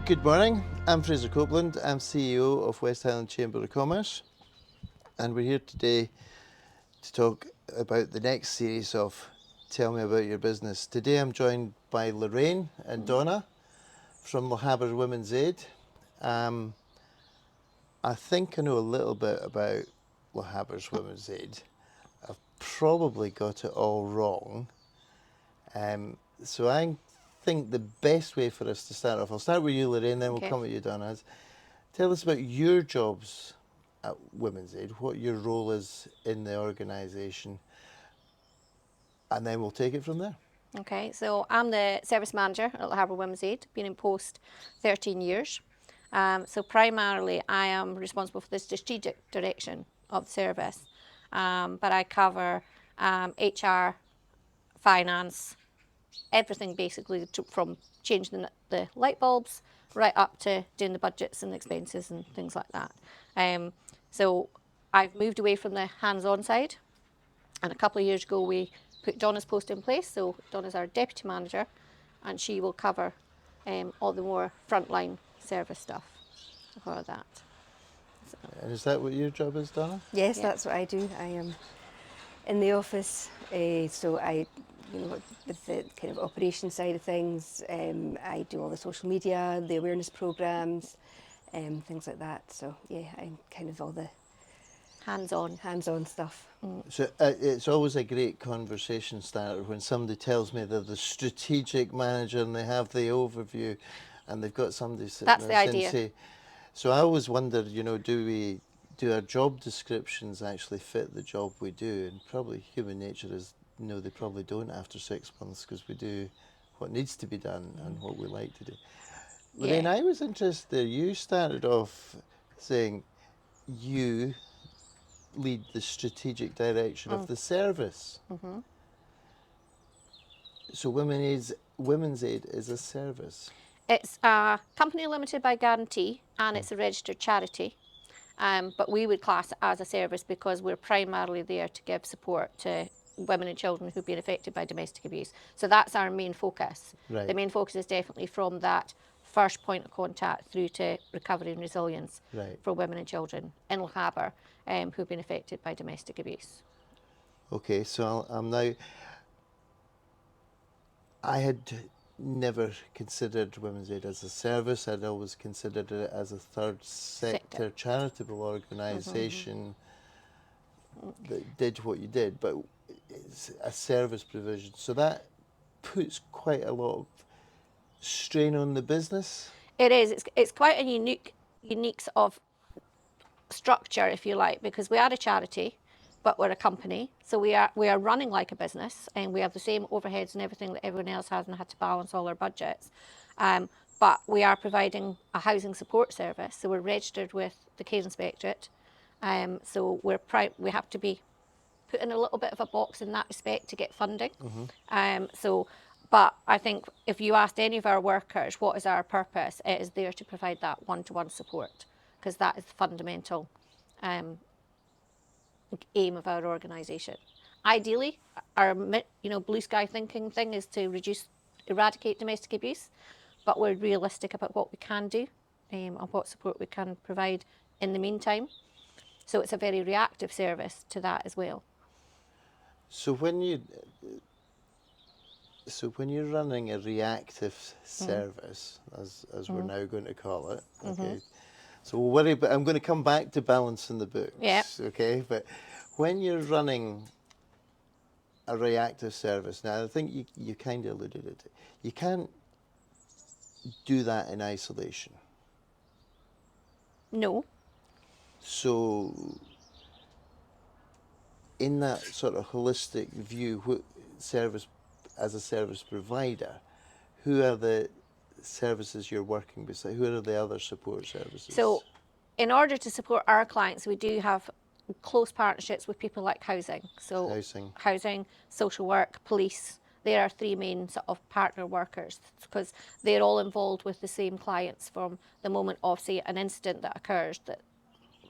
Good morning, I'm Fraser Copeland. I'm CEO of West Highland Chamber of Commerce, and we're here today to talk about the next series of Tell Me About Your Business. Today I'm joined by Lorraine and Donna from Lochaber Women's Aid. I think I know a little bit about Lochaber's Women's Aid. I've probably got it all wrong. So I think the best way for us to start off, I'll start with you, Lorraine, then we'll come at you, Donna. Tell us about your jobs at Women's Aid, what your role is in the organisation, and then we'll take it from there. Okay, so I'm the service manager at Lochaber Women's Aid, been in post 13 years. So primarily I am responsible for the strategic direction of the service, but I cover HR, finance, everything basically from changing the light bulbs right up to doing the budgets and expenses and things like that. So I've moved away from the hands-on side, and a couple of years ago we put Donna's post in place. So Donna's our deputy manager, and she will cover all the more frontline service stuff for that. So. And is that what your job is, Donna? Yes, that's what I do. I am in the office, so I, with the kind of operation side of things, I do all the social media, the awareness programs, things like that. So yeah, I'm kind of all the hands-on stuff. So it's always a great conversation starter when somebody tells me they're the strategic manager and they have the overview and they've got somebody sitting That's there the idea. saying, so I always wondered, do our job descriptions actually fit the job we do? And probably human nature is, they probably don't after 6 months, because we do what needs to be done and what we like to do. Lorraine, I was interested there. You started off saying you lead the strategic direction of the service. Mm-hmm. So Women's Aid is a service. It's a company limited by guarantee, and it's a registered charity. But we would class it as a service because we're primarily there to give support to women and children who've been affected by domestic abuse. So that's our main focus. Right. The main focus is definitely from that first point of contact through to recovery and resilience for women and children in Lochaber who've been affected by domestic abuse. Okay, so I had never considered Women's Aid as a service. I'd always considered it as a third sector charitable organisation that did what you did, but it's a service provision. So that puts quite a lot of strain on the business. It is. It's quite a unique sort of structure, if you like, because we are a charity, but we're a company. So we are running like a business, and we have the same overheads and everything that everyone else has, and had to balance all our budgets. But we are providing a housing support service. So we're registered with the Care Inspectorate. So we have to be put in a little bit of a box in that respect to get funding. But I think if you asked any of our workers what is our purpose, it is there to provide that one-to-one support, because that is the fundamental aim of our organisation. Ideally, our blue sky thinking thing is to eradicate domestic abuse, but we're realistic about what we can do and what support we can provide in the meantime. So it's a very reactive service to that as well. So when you're running a reactive service, as we're now going to call it, okay. So we'll worry, but I'm going to come back to balancing the books, okay? But when you're running a reactive service, now I think you kind of alluded it. You can't do that in isolation. No. So in that sort of holistic view, as a service provider, who are the services you're working beside? Who are the other support services? So in order to support our clients, we do have close partnerships with people like housing. So housing, social work, police, they are three main sort of partner workers, because they're all involved with the same clients from the moment of, say, an incident that occurs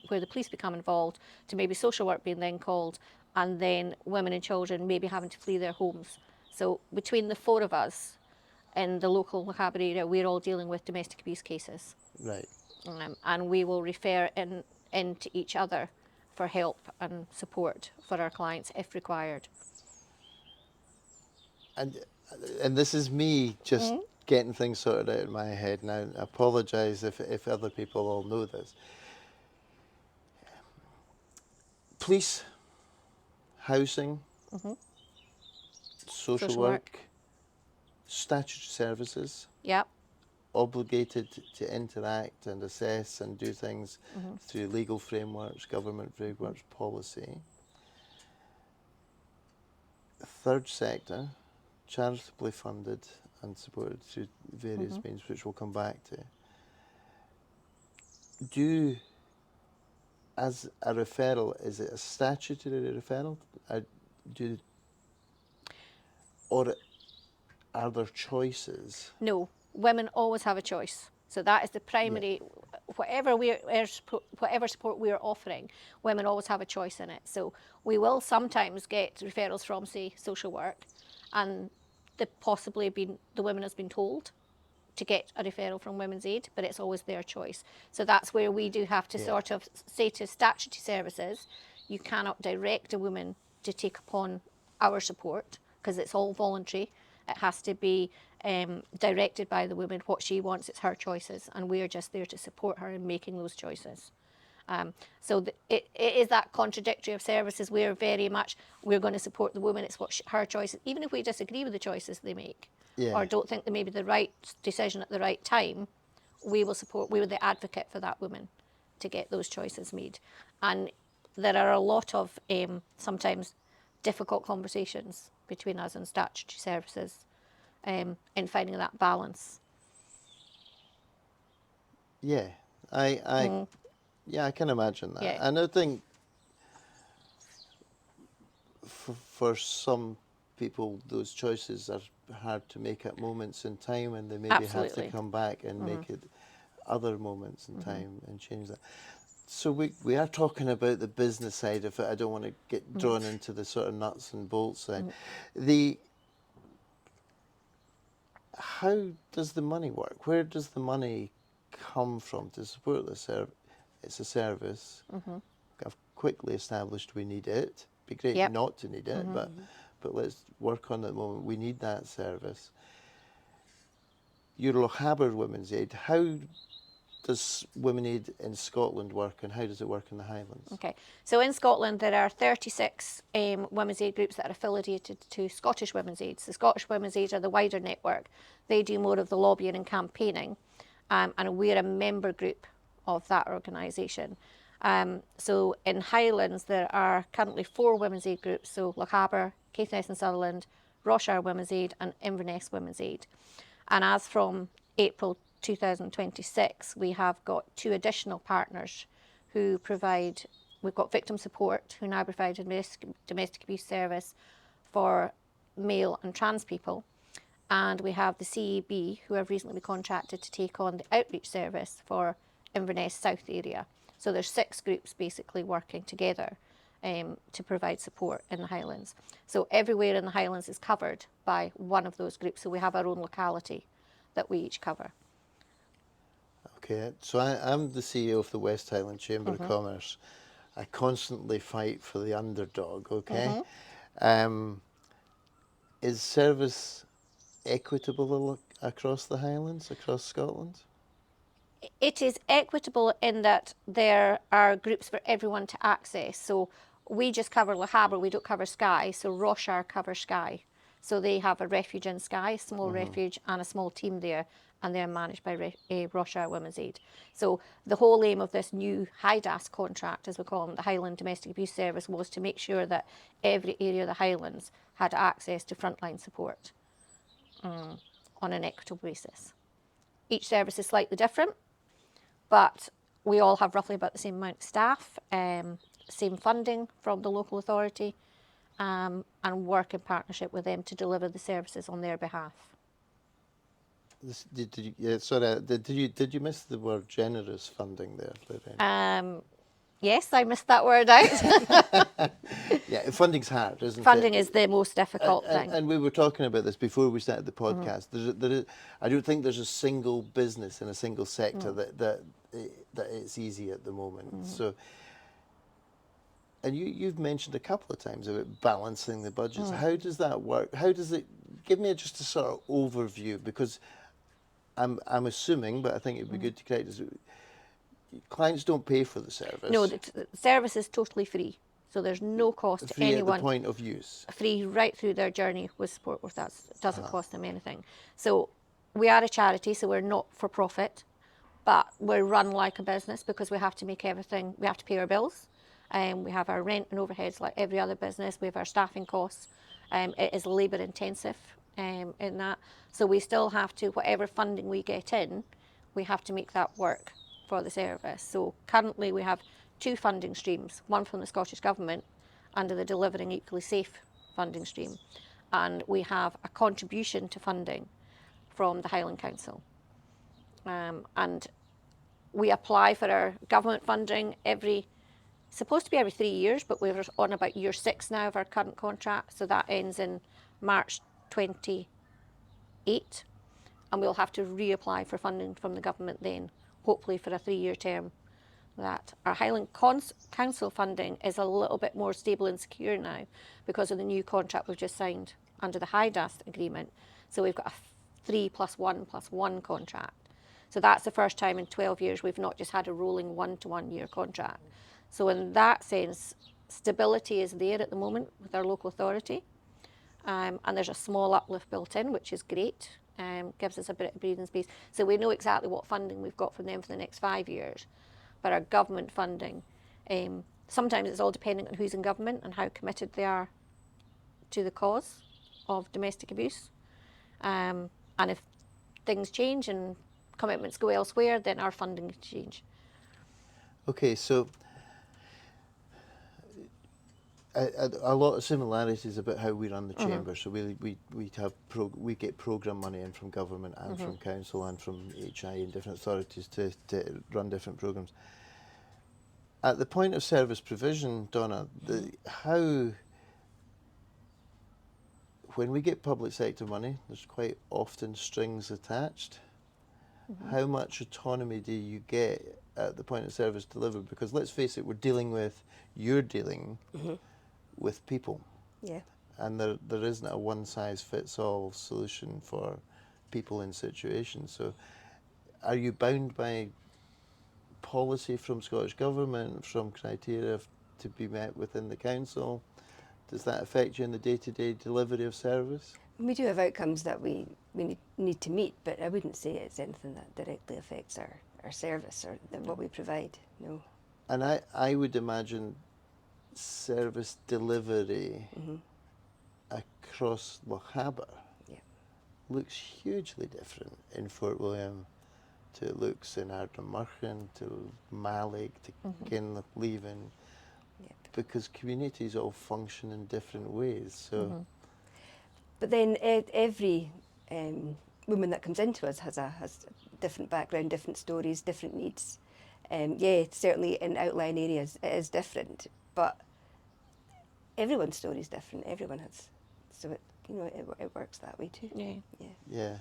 where the police become involved, to maybe social work being then called, and then women and children maybe having to flee their homes. So between the four of us, in the local Lochaber area, we're all dealing with domestic abuse cases. Right. And we will refer into each other for help and support for our clients if required. And this is me just getting things sorted out in my head now. I apologise if other people all know this. Police, housing, social work, statutory services, Yep. obligated to interact and assess and do things through legal frameworks, government frameworks, policy. Third sector, charitably funded and supported through various means, which we'll come back to. As a referral, is it a statutory referral? Or are there choices? No, women always have a choice. So that is the primary, whatever support we're offering, women always have a choice in it. So we will sometimes get referrals from, say, social work, and the women has been told to get a referral from Women's Aid, but it's always their choice. So that's where we do have to sort of say to statutory services, you cannot direct a woman to take upon our support because it's all voluntary. It has to be directed by the woman, what she wants, it's her choices, and we're just there to support her in making those choices. It is that contradictory of services. We're very much, we're going to support the woman, it's her choices, even if we disagree with the choices they make or don't think they may be the right decision at the right time, we're the advocate for that woman to get those choices made. And there are a lot of sometimes difficult conversations between us and statutory services in finding that balance. Yeah, I can imagine that. Yeah. And I think for some people, those choices are hard to make at moments in time, and they maybe Absolutely. have to come back and make it other moments in time and change that. So we are talking about the business side of it. I don't want to get drawn into the sort of nuts and bolts side. How does the money work? Where does the money come from to support the service? It's a service. I've quickly established we need it. Be great not to need it, but let's work on it at the moment. We need that service. Your Lochaber Women's Aid, how does Women Aid in Scotland work, and how does it work in the Highlands? Okay, so in Scotland there are 36 Women's Aid groups that are affiliated to Scottish Women's Aid. The Scottish Women's Aid are the wider network. They do more of the lobbying and campaigning, and we're a member group of that organisation. So in Highlands there are currently 4 Women's Aid groups, so Lochaber, Caithness and Sutherland, Lochaber Women's Aid and Inverness Women's Aid. And as from April 2026, we have got 2 additional partners who provide, we've got victim support, who now provide a domestic abuse service for male and trans people. And we have the CAB, who have recently been contracted to take on the outreach service for Inverness South area. So there's 6 groups basically working together to provide support in the Highlands. So everywhere in the Highlands is covered by one of those groups. So we have our own locality that we each cover. Okay, so I'm the CEO of the West Highland Chamber of Commerce. I constantly fight for the underdog, okay? Is service equitable across the Highlands, across Scotland? It is equitable in that there are groups for everyone to access. So we just cover Lochaber, we don't cover Skye, so Lochaber covers Skye. So they have a refuge in Skye, a small refuge, and a small team there, and they're managed by Lochaber Women's Aid. So the whole aim of this new HIDAS contract, as we call them, the Highland Domestic Abuse Service, was to make sure that every area of the Highlands had access to frontline support on an equitable basis. Each service is slightly different, but we all have roughly about the same amount of staff, same funding from the local authority, and work in partnership with them to deliver the services on their behalf. Did you miss the word generous funding there, Lorraine? Yes, I missed that word out. Yeah, funding's hard, isn't it? Funding is the most difficult thing. And we were talking about this before we started the podcast. I don't think there's a single business in a single sector that it's easy at the moment. So, and you've mentioned a couple of times about balancing the budgets. How does that work? How does it? Give me just a sort of overview, because I'm assuming, but I think it'd be good to correct us. Clients don't pay for the service. No, the service is totally free. So there's no cost to Free anyone. at the point of use. Free right through their journey with support with us. It doesn't cost them anything. So we are a charity, so we're not for profit, but we're run like a business because we have to make everything, we have to pay our bills. We have our rent and overheads like every other business. We have our staffing costs. It is labour intensive in that. So we still have to, whatever funding we get in, we have to make that work for the service. So currently we have 2 funding streams, one from the Scottish Government under the Delivering Equally Safe funding stream, and we have a contribution to funding from the Highland Council. And we apply for our government funding supposed to be every 3 years, but we're on about year 6 now of our current contract, so that ends in March 28, and we'll have to reapply for funding from the government then, hopefully for a 3-year term. That our Highland Council funding is a little bit more stable and secure now because of the new contract we've just signed under the HIDAS agreement. So we've got a 3+1+1 contract. So that's the first time in 12 years we've not just had a rolling 1-to-1 year contract. So in that sense, stability is there at the moment with our local authority. And there's a small uplift built in, which is great. Gives us a bit of breathing space. So we know exactly what funding we've got from them for the next 5 years. But our government funding, sometimes it's all depending on who's in government and how committed they are to the cause of domestic abuse. And if things change and commitments go elsewhere, then our funding can change. Okay, so a lot of similarities about how we run the chamber. So we get programme money in from government and from council and from HI and different authorities to run different programmes. At the point of service provision, Donna, when we get public sector money, there's quite often strings attached. How much autonomy do you get at the point of service delivered? Because let's face it, you're dealing with people. Yeah. And there isn't a one-size-fits-all solution for people in situations. So are you bound by policy from Scottish Government, from criteria to be met within the council? Does that affect you in the day-to-day delivery of service? We do have outcomes that we need to meet, but I wouldn't say it's anything that directly affects our service or what we provide, no. And I would imagine service delivery across Lochaber looks hugely different in Fort William to it looks in Ardnamurchan, to Malig, to Kinlochaber, because communities all function in different ways. So, but then every woman that comes into us has a different background, different stories, different needs. Certainly in outlying areas it is different, but everyone's story is different. Everyone has, so it works that way too. Yeah.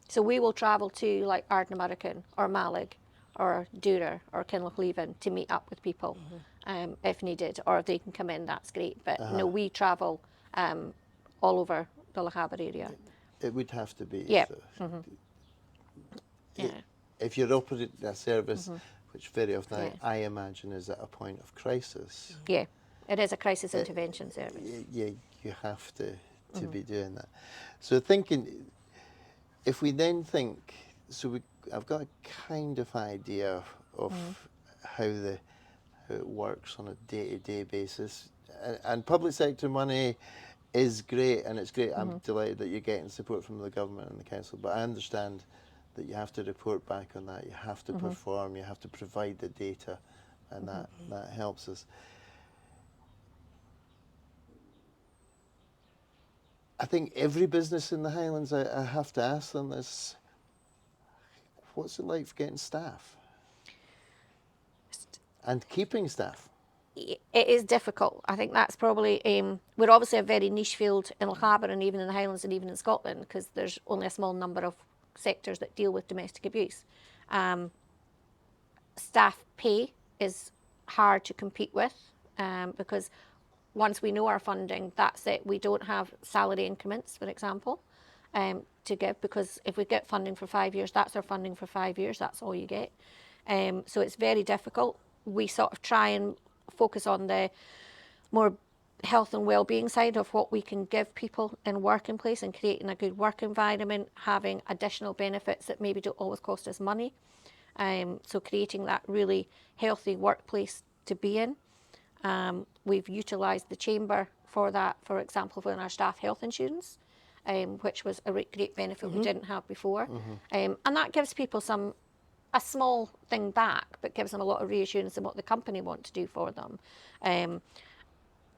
So we will travel to like Ardnamurchan or Malig or Dura or Kinlochaber to meet up with people if needed, or if they can come in, that's great. But no, we travel all over the Lochaber area. It would have to be. Yeah. So if you're operating a service, which very often I imagine is at a point of crisis. Yeah, it is a crisis intervention service. Yeah, you have to be doing that. So thinking, if we then think, I've got a kind of idea of how it works on a day-to-day basis, and public sector money is great, and it's great. I'm delighted that you're getting support from the government and the council, but I understand that you have to report back on that, you have to perform, you have to provide the data, and that helps us. I think every business in the Highlands, I have to ask them this, what's it like for getting staff? And keeping staff. It is difficult. I think that's probably, we're obviously a very niche field in Lochaber and even in the Highlands and even in Scotland, because there's only a small number of sectors that deal with domestic abuse. Staff pay is hard to compete with, because once we know our funding, that's it. We don't have salary increments, for example, to give, because if we get funding for 5 years, that's our funding for 5 years, that's all you get. So it's very difficult. We sort of try and focus on the more health and well-being side of what we can give people in working place and creating a good work environment, having additional benefits that maybe don't always cost us money. So creating that really healthy workplace to be in. We've utilised the chamber for that, for example, for our staff health insurance, which was a great benefit we didn't have before. And that gives people a small thing back, but gives them a lot of reassurance in what the company want to do for them.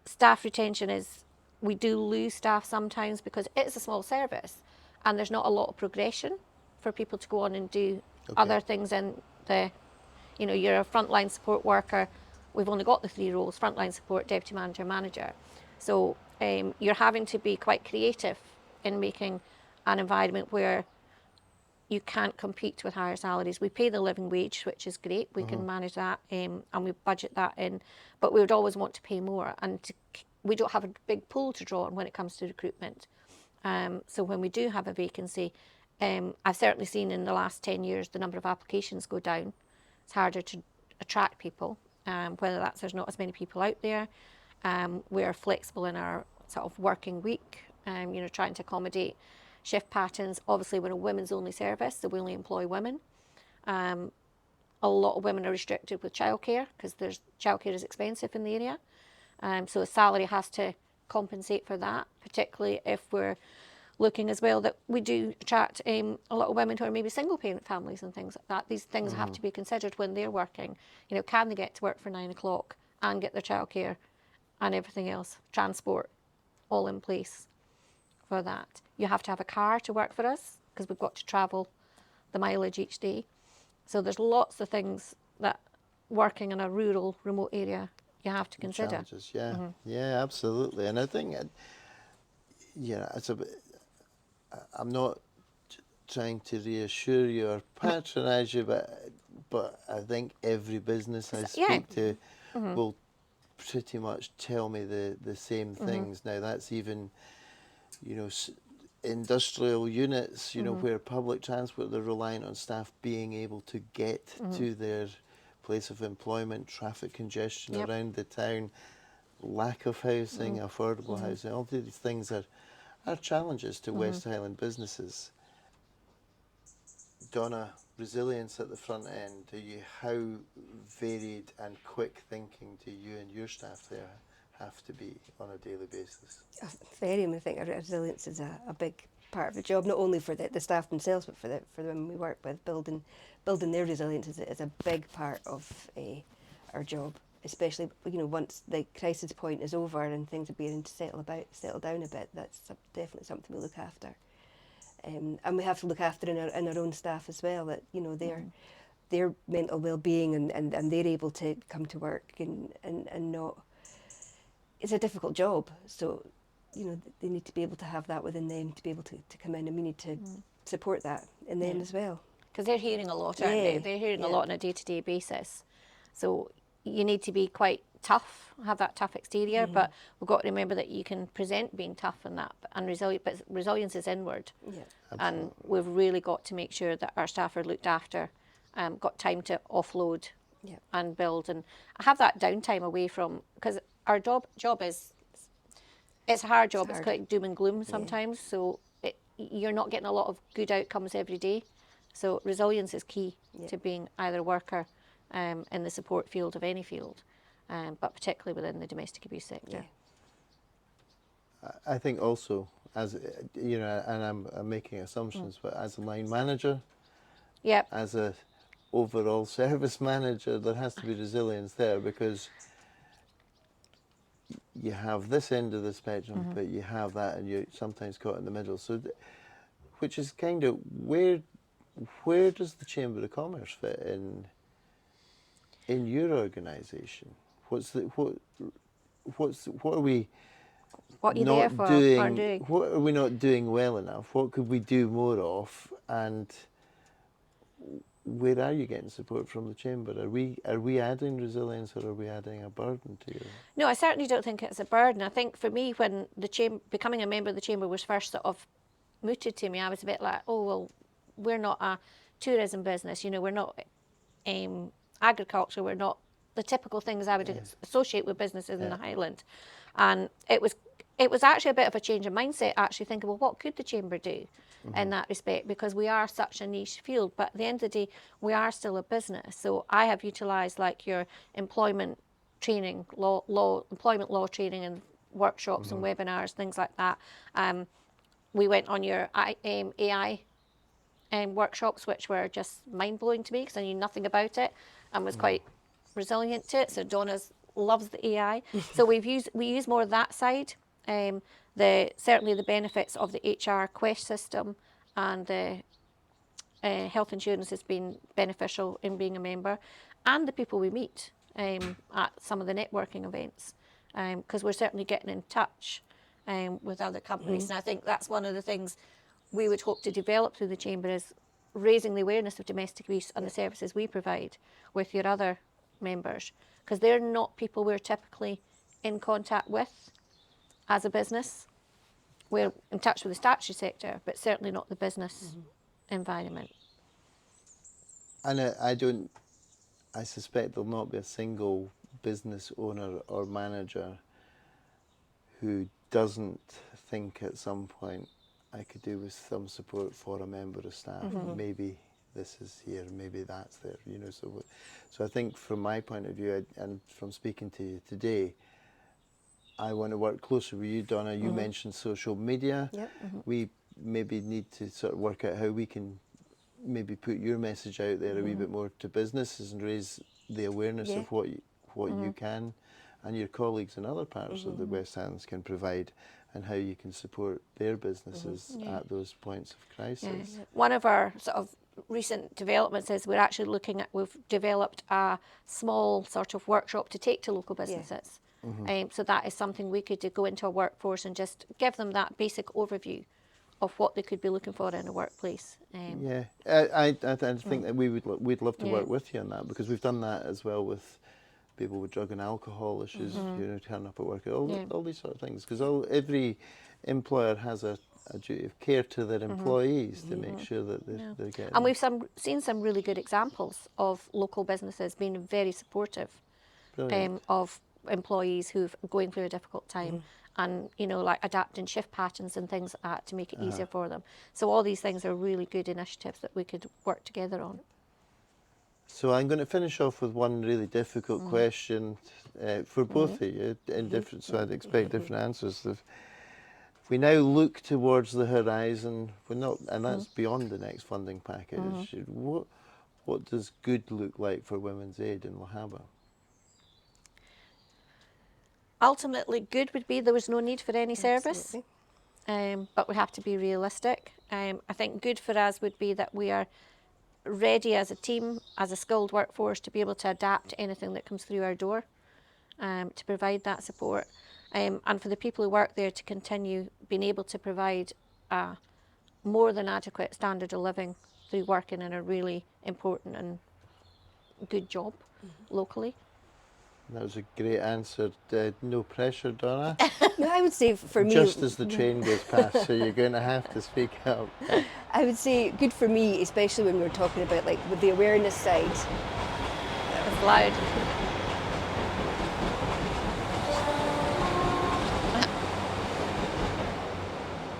Staff retention is, we do lose staff sometimes because it's a small service and there's not a lot of progression for people to go on and do other things in the, you're a frontline support worker. We've only got the 3 roles: frontline support, deputy manager, manager. So you're having to be quite creative in making an environment where you can't compete with higher salaries. We pay the living wage, which is great. We can manage that, and we budget that in, but we would always want to pay more, and we don't have a big pool to draw on when it comes to recruitment. So when we do have a vacancy, I've certainly seen in the last 10 years the number of applications go down. It's harder to attract people, whether that's there's not as many people out there. We're flexible in our sort of working week, trying to accommodate shift patterns. Obviously, we're a women's only service, so we only employ women. A lot of women are restricted with childcare because childcare is expensive in the area. So a salary has to compensate for that, particularly if we're looking as well that we do attract a lot of women who are maybe single parent families and things like that. These things have to be considered when they're working. Can they get to work for 9 o'clock and get their childcare and everything else, transport, all in place for that. You have to have a car to work for us because we've got to travel the mileage each day. So there's lots of things that working in a rural, remote area you have to consider. Challenges, yeah, yeah, absolutely. And I think, I'm not trying to reassure you or patronise you, but I think every business I speak to will pretty much tell me the same things. Now that's even, industrial units, where public transport, they're reliant on staff being able to get to their place of employment, traffic congestion around the town, lack of housing, affordable housing, all these things are challenges to West Highland businesses. Donna, resilience at the front end, how varied and quick thinking do you and your staff there have to be on a daily basis? Very, and I think resilience is a big part of the job, not only for the staff themselves, but for the women we work with. Building their resilience is a big part of our job, especially once the crisis point is over and things are beginning to settle down a bit. That's definitely something we look after, and we have to look after in our own staff as well. That their mental well-being and they're able to come to work and not. It's a difficult job, so they need to be able to have that within them to be able to come in, and we need to support that in them as well. Because they're hearing a lot, aren't they? They're hearing a lot on a day-to-day basis. So you need to be quite tough, have that tough exterior, but we've got to remember that you can present being tough and that, and resilient, but resilience is inward. Yeah, and we've really got to make sure that our staff are looked after, got time to offload and build, and have that downtime away from, because our job is, it's a hard job, it's quite doom and gloom sometimes, so you're not getting a lot of good outcomes every day. So resilience is key to being either a worker in the support field of any field, but particularly within the domestic abuse sector. I think also, as and I'm making assumptions, but as a line manager, as a overall service manager, there has to be resilience there, because you have this end of the spectrum, but you have that, and you're sometimes caught in the middle. So, which is kind of where does the Chamber of Commerce fit in? in your organisation? What are we What you're there not for doing? or doing. What are we not doing well enough? What could we do more of? And where are you getting support from the chamber? Are we adding resilience, or are we adding a burden to you? No, I certainly don't think it's a burden. I think for me, when becoming a member of the chamber was first sort of mooted to me, I was a bit like, oh well, we're not a tourism business. You know, we're not agriculture. We're not the typical things I would associate with businesses in the Highland. And it was actually a bit of a change of mindset. Actually thinking, well, what could the chamber do in that respect? Because we are such a niche field. But at the end of the day, we are still a business. So I have utilised like your employment training, employment law training and workshops and webinars, things like that. We went on your AI workshops, which were just mind-blowing to me because I knew nothing about it and was quite resilient to it. So Donna loves the AI. So we use more of that side. Certainly the benefits of the HR Quest system and the health insurance has been beneficial in being a member, and the people we meet at some of the networking events, because we're certainly getting in touch with other companies. And I think that's one of the things we would hope to develop through the chamber is raising the awareness of domestic abuse and the services we provide with your other members, because they're not people we're typically in contact with as a business. We're in touch with the statutory sector, but certainly not the business environment. And I suspect there'll not be a single business owner or manager who doesn't think at some point, I could do with some support for a member of staff. Maybe this is here, maybe that's there, you know. So I think from my point of view, and from speaking to you today, I want to work closer with you, Donna. You mentioned social media. Yep. We maybe need to sort of work out how we can maybe put your message out there a wee bit more to businesses and raise the awareness of what you can and your colleagues in other parts of the West Highlands can provide, and how you can support their businesses at those points of crisis. Yeah. One of our sort of recent developments is we've developed a small sort of workshop to take to local businesses. So that is something we could go into a workforce and just give them that basic overview of what they could be looking for in a workplace. I think that we'd love to work with you on that, because we've done that as well with people with drug and alcohol issues, you know, turn up at work, all these sort of things, because every employer has a duty of care to their employees to make sure that they're getting. And we've seen some really good examples of local businesses being very supportive of employees who've going through a difficult time, and you know, like adapting shift patterns and things like that to make it easier for them. So all these things are really good initiatives that we could work together on. So I'm going to finish off with one really difficult question for both of you, in different. So I'd expect different answers. If we now look towards the horizon, we're not, and that's beyond the next funding package. What does good look like for women's aid in Lochaber? Ultimately, good would be there was no need for any service, but we have to be realistic. I think good for us would be that we are ready as a team, as a skilled workforce, to be able to adapt to anything that comes through our door, to provide that support, and for the people who work there to continue being able to provide a more than adequate standard of living through working in a really important and good job locally. That was a great answer. No pressure, Donna. No, I would say for me, Just as the train goes past, so you're going to have to speak up. I would say good for me, especially when we're talking about like with the awareness side. That was loud.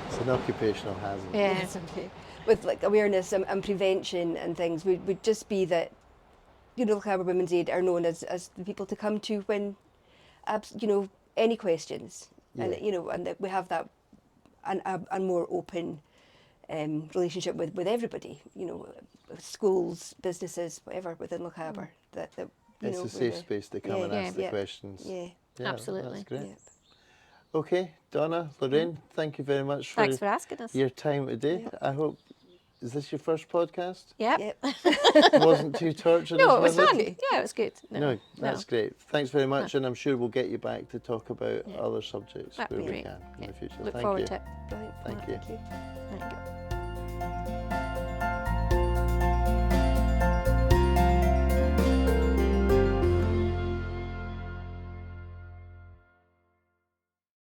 It's an occupational hazard. Yeah. It's okay. With like awareness and prevention and things, would just be that, you know, Lochaber Women's Aid are known as the people to come to when, you know, any questions, and you know, and that we have that a more open relationship with everybody, you know, schools, businesses, whatever within Lochaber. That you It's know, a safe space to come and ask the questions. Yeah. Absolutely. That's great. Yep. Okay, Donna, Lorraine, thank you very much Thanks for asking us. your time today. Yep. I hope Is this your first podcast? Yep. Yep. It wasn't too torturous? No, it was was fun. it? Yeah, it was good. No, that's great. Thanks very much, and I'm sure we'll get you back to talk about other subjects That'd where be we great. can in the future. Look Thank forward you. to it. Brilliant. Thank you. Thank you. Thank you.